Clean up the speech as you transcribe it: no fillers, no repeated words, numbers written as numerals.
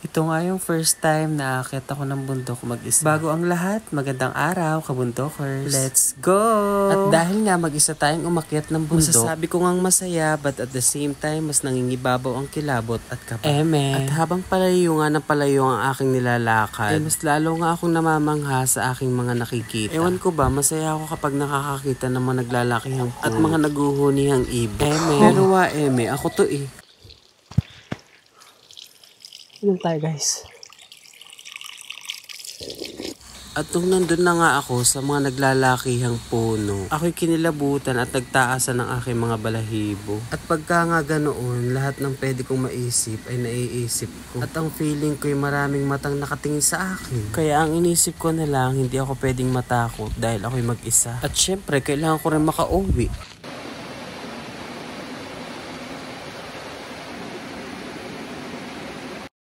Ito nga yung first time na aakyat ako ng bundok mag-isa. Bago ang lahat, magandang araw, kabundokers. Let's go! At dahil nga mag-isa tayong umakyat ng bundok, masasabi ko ngang masaya but at the same time, mas nangingibabaw ang kilabot at kaba. At habang palayo nga ng palayo ang aking nilalakad, mas lalo nga akong namamangha sa aking mga nakikita. Ewan ko ba, masaya ako kapag nakakakita ng mga naglalakihang puno at mga naguhunihang ibon. Pero ako to eh. Ilan tayo guys? At nung nandun na nga ako sa mga naglalakihang puno, ako'y kinilabutan at nagtaasan ng aking mga balahibo. At pagka nga ganoon, lahat ng pwede kong maisip ay naiisip ko. At ang feeling ko'y maraming matang nakatingin sa akin. Kaya ang inisip ko na lang, hindi ako pwedeng matakot dahil ako'y mag-isa. At syempre, kailangan ko rin makauwi.